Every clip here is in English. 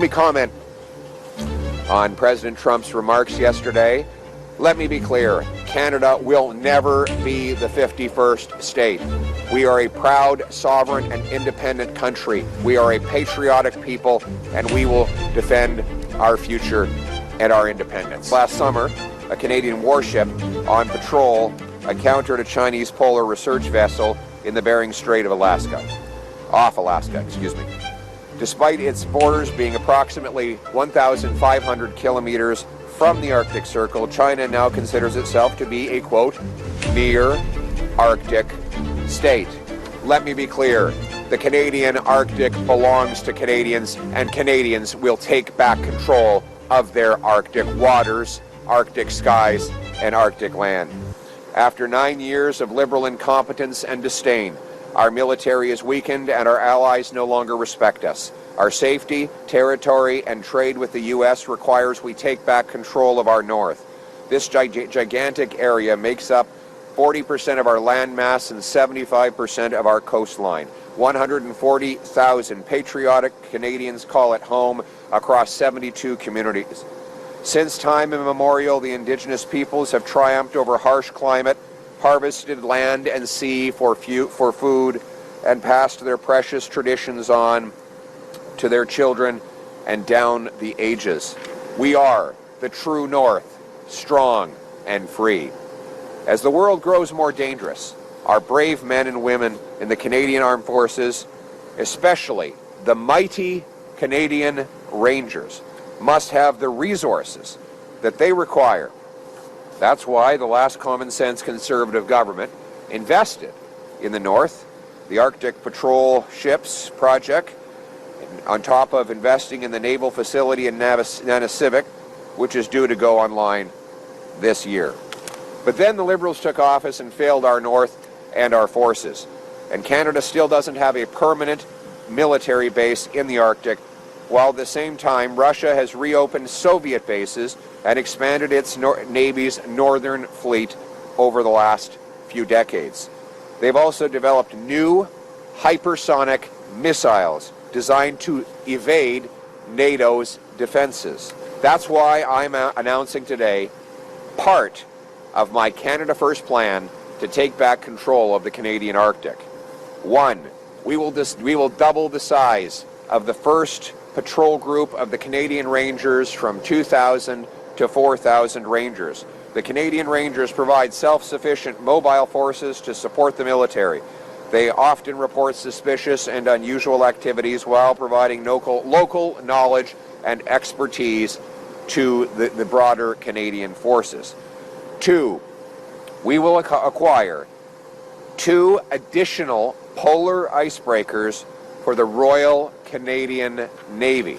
Let me comment on President Trump's remarks yesterday. Let me be clear, Canada will never be the 51st state. We are a proud, sovereign, and independent country. We are a patriotic people, and we will defend our future and our independence. Last summer, a Canadian warship on patrol encountered a Chinese polar research vessel in the Bering Strait of Alaska. Off Alaska. Despite its borders being approximately 1,500 kilometers from the Arctic Circle, China now considers itself to be a, quote, near Arctic state. Let me be clear, the Canadian Arctic belongs to Canadians, and Canadians will take back control of their Arctic waters, Arctic skies, and Arctic land. After 9 years of liberal incompetence and disdain, our military is weakened and our allies no longer respect us. Our safety, territory, and trade with the U.S. requires we take back control of our north. This gigantic area makes up 40% of our land mass and 75% of our coastline. 140,000 patriotic Canadians call it home across 72 communities. Since time immemorial, the Indigenous peoples have triumphed over harsh climate, harvested land and sea for food, and passed their precious traditions on to their children and down the ages. We are the true North, strong and free. As the world grows more dangerous, our brave men and women in the Canadian Armed Forces, especially the mighty Canadian Rangers, must have the resources that they require. That's why the last common sense Conservative government invested in the North, the Arctic Patrol Ships project, on top of investing in the naval facility in Nanisivik, which is due to go online this year. But then the Liberals took office and failed our North and our forces. And Canada still doesn't have a permanent military base in the Arctic, while at the same time Russia has reopened Soviet bases and expanded its Navy's northern fleet over the last few decades. They've also developed new hypersonic missiles designed to evade NATO's defenses. That's why I'm announcing today part of my Canada First plan to take back control of the Canadian Arctic. 1, we will double the size of the first patrol group of the Canadian Rangers from 2,000 to 4,000 Rangers. The Canadian Rangers provide self-sufficient mobile forces to support the military. They often report suspicious and unusual activities while providing local knowledge and expertise to the broader Canadian forces. 2, we will acquire 2 additional polar icebreakers for the Royal Canadian Navy.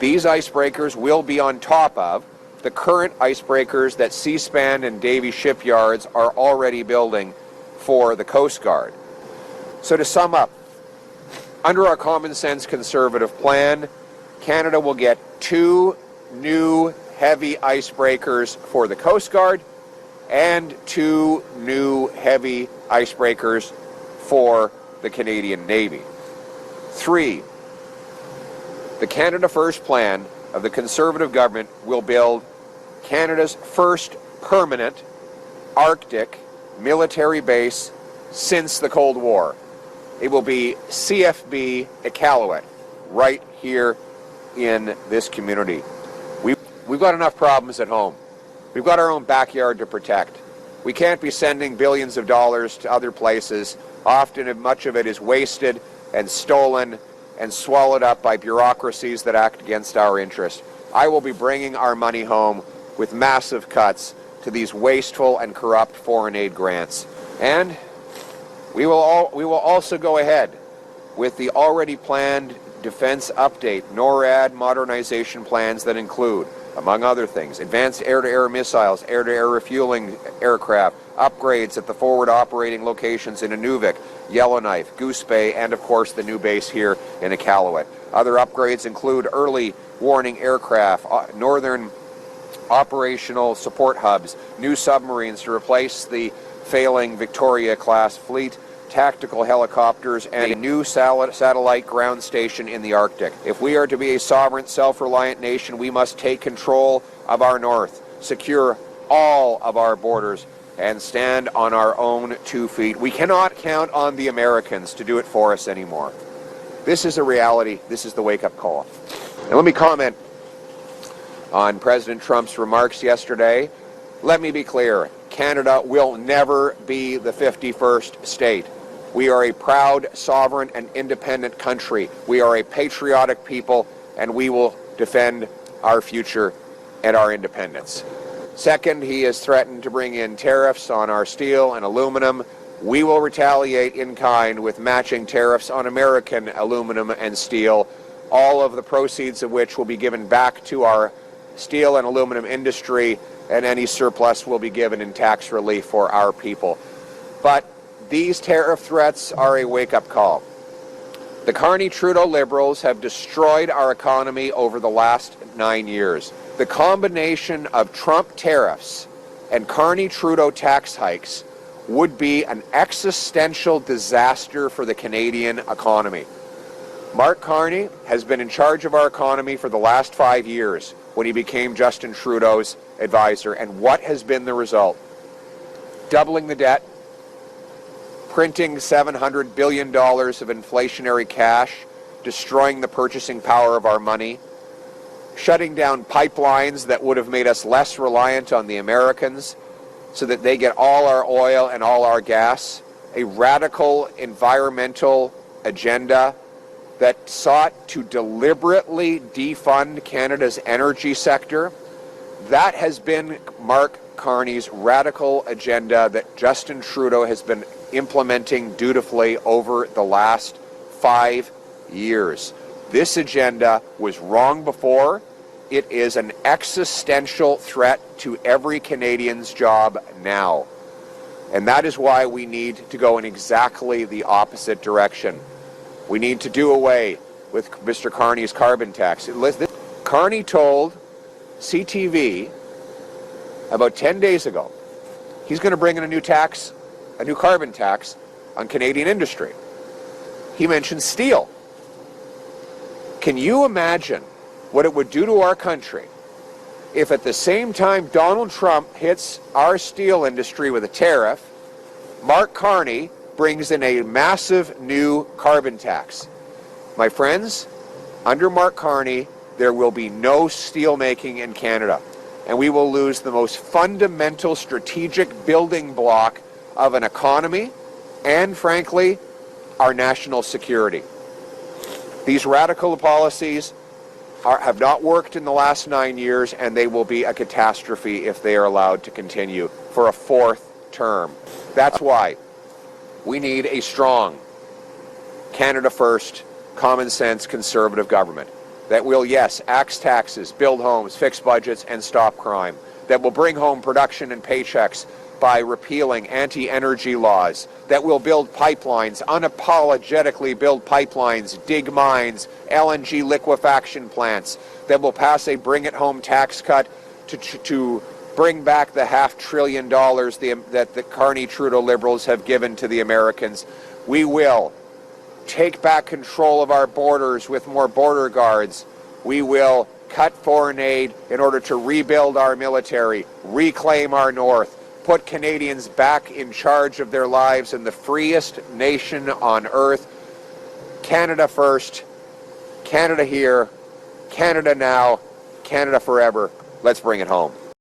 These icebreakers will be on top of the current icebreakers that Seaspan and Davie shipyards are already building for the Coast Guard. So to sum up, under our common sense Conservative plan, Canada will get 2 new heavy icebreakers for the Coast Guard and 2 new heavy icebreakers for the Canadian Navy. 3, the Canada First plan of the Conservative government will build Canada's first permanent Arctic military base since the Cold War. It will be CFB Iqaluit, right here in this community. We've got enough problems at home. We've got our own backyard to protect. We can't be sending billions of dollars to other places. Often much of it is wasted and stolen and swallowed up by bureaucracies that act against our interest. I will be bringing our money home with massive cuts to these wasteful and corrupt foreign aid grants. And we will also go ahead with the already planned defense update, NORAD modernization plans that include, among other things, advanced air-to-air missiles, air-to-air refueling aircraft, upgrades at the forward operating locations in Inuvik, Yellowknife, Goose Bay, and of course the new base here in Iqaluit. Other upgrades include early warning aircraft, northern operational support hubs, new submarines to replace the failing Victoria-class fleet, tactical helicopters and a new satellite ground station in the Arctic. If we are to be a sovereign, self-reliant nation, we must take control of our north, secure all of our borders, and stand on our own 2 feet. We cannot count on the Americans to do it for us anymore. This is a reality. This is the wake-up call. And let me comment on President Trump's remarks yesterday. Let me be clear. Canada will never be the 51st state. We are a proud, sovereign, and independent country. We are a patriotic people, and we will defend our future and our independence. Second, he has threatened to bring in tariffs on our steel and aluminum. We will retaliate in kind with matching tariffs on American aluminum and steel, all of the proceeds of which will be given back to our steel and aluminum industry, and any surplus will be given in tax relief for our people. But these tariff threats are a wake-up call. The Carney-Trudeau Liberals have destroyed our economy over the last 9 years. The combination of Trump tariffs and Carney-Trudeau tax hikes would be an existential disaster for the Canadian economy. Mark Carney has been in charge of our economy for the last 5 years when he became Justin Trudeau's advisor. And what has been the result? Doubling the debt, printing $700 billion of inflationary cash, destroying the purchasing power of our money, shutting down pipelines that would have made us less reliant on the Americans so that they get all our oil and all our gas, a radical environmental agenda that sought to deliberately defund Canada's energy sector. That has been Mark Carney's radical agenda that Justin Trudeau has been implementing dutifully over the last 5 years. This agenda was wrong before. It is an existential threat to every Canadian's job now. And that is why we need to go in exactly the opposite direction. We need to do away with Mr. Carney's carbon tax. Carney told CTV about 10 days ago he's going to bring in a new tax, a new carbon tax on Canadian industry. He mentioned steel. Can you imagine what it would do to our country if at the same time Donald Trump hits our steel industry with a tariff, Mark Carney brings in a massive new carbon tax? My friends, under Mark Carney, there will be no steel making in Canada, and we will lose the most fundamental strategic building block of an economy and, frankly, our national security. These radical policies have not worked in the last 9 years, and they will be a catastrophe if they are allowed to continue for a fourth term. That's why we need a strong, Canada First, common sense, conservative government that will, yes, axe taxes, build homes, fix budgets, and stop crime, that will bring home production and paychecks by repealing anti-energy laws, that will build pipelines, unapologetically build pipelines, dig mines, LNG liquefaction plants, that will pass a bring-it-home tax cut to bring back the $500 billion that the Carney-Trudeau Liberals have given to the Americans. We will take back control of our borders with more border guards. We will cut foreign aid in order to rebuild our military, reclaim our north, put Canadians back in charge of their lives in the freest nation on earth. Canada first, Canada here, Canada now, Canada forever. Let's bring it home.